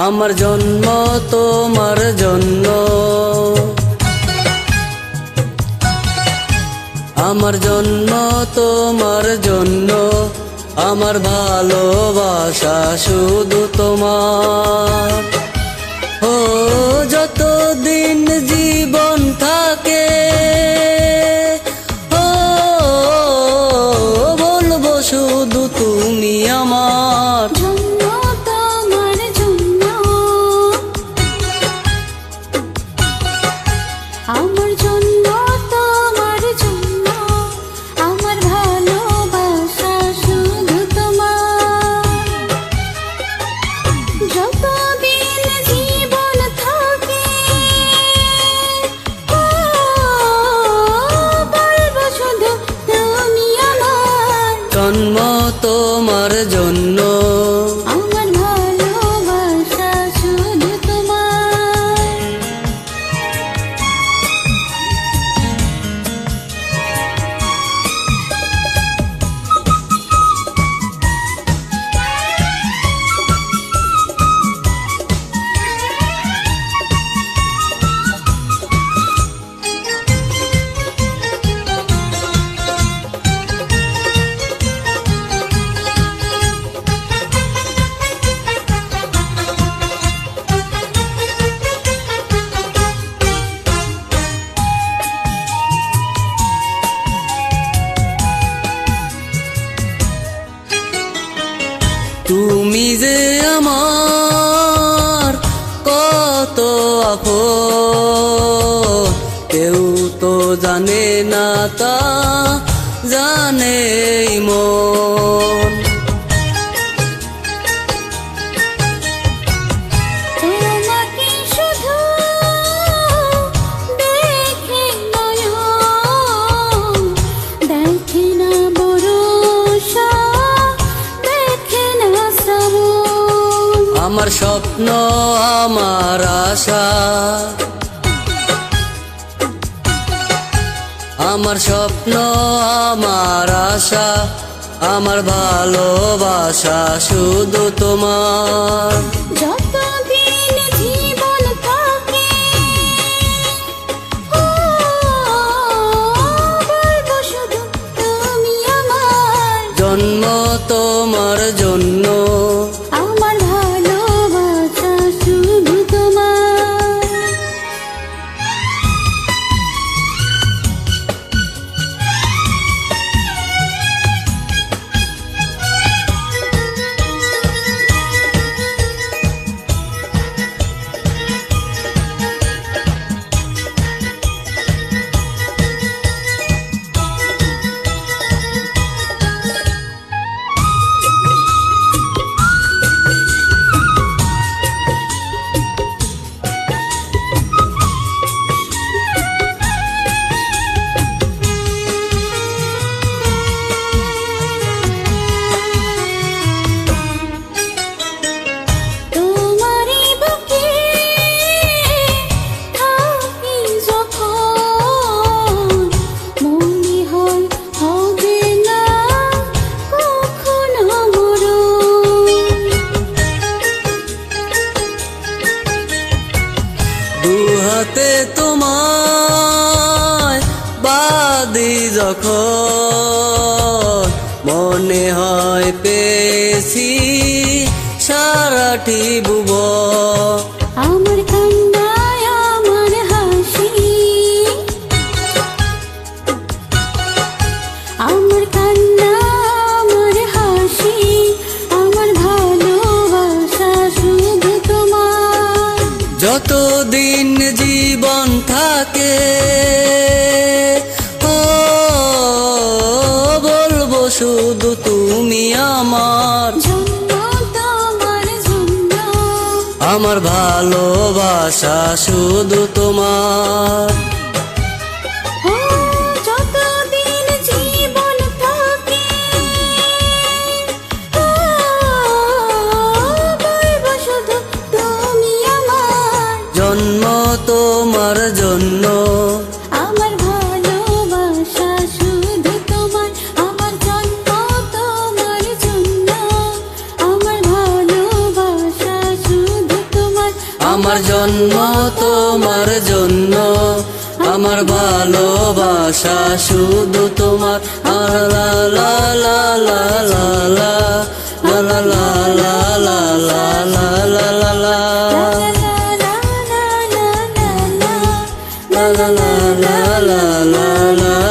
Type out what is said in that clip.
আমার জন্ম তোমার জন্য, আমার জন্ম তোমার জন্য, আমার ভালোবাসা শুধু তোমার। ও যতদিন জীবন থাকে, ও বলবো শুধু তুমি আমার। আমার জন্য তোমার জন্য, আমার ভালোবাসা শুধু তোমার। যতদিন জীবন থাকে, বলবো শুধু তুমি আমার। জন্ম তোমার জন্য, আমার ভালোবাসা শুধু তোমার। তুমি যে আমার কত আপন, কেউ তো জানে না, তা জানে মন। তোমাকে শুধু দেখে নয়ন, দেখে না ভরসা, দেখে না শ্রাবণ। আমার স্বপ্ন আমার আশা, আমার স্বপ্ন আমার আশা, আমার ভালোবাসা শুধু তোমার। যতদিন জীবন থাকে, বলবো শুধু তুমি আমার। জন্ম তোমার জন্য, আমার ভালোবাসা শুধু তোমার। তোমারই বুকে থাকি যখন, মনে হয় হবে না কখনো মরণ। দুহাতে তোমায় বাঁধি যখন, মনে হয় পেয়েছি সারাটি ভুবন। আমার কান্নায় আমার হাসি, আমার কান্না আমার হাসি, আমার ভালোবাসা শুধু তোমার। যতদিন জীবন থাকে, ও বলবো শুধু তুমি আমার। জন্ম তোমার জন্য, আমার ভালোবাসা শুধু তোমার। যতদিন জীবন থাকে, বলবো শুধু তুমি আমার। জন্ম তোমার জন্য, আমার ভালোবাসা শুধু তোমার। আমার জন্ম তোমার জন্য, আমার ভালোবাসা শুধু তোমার। আমার জন্ম তোমার জন্য, আমার ভালোবাসা শুধু তোমার। লা লা লা লা লা লা লা লা লা লা লা লা লা লা লা লা। La la la la la la la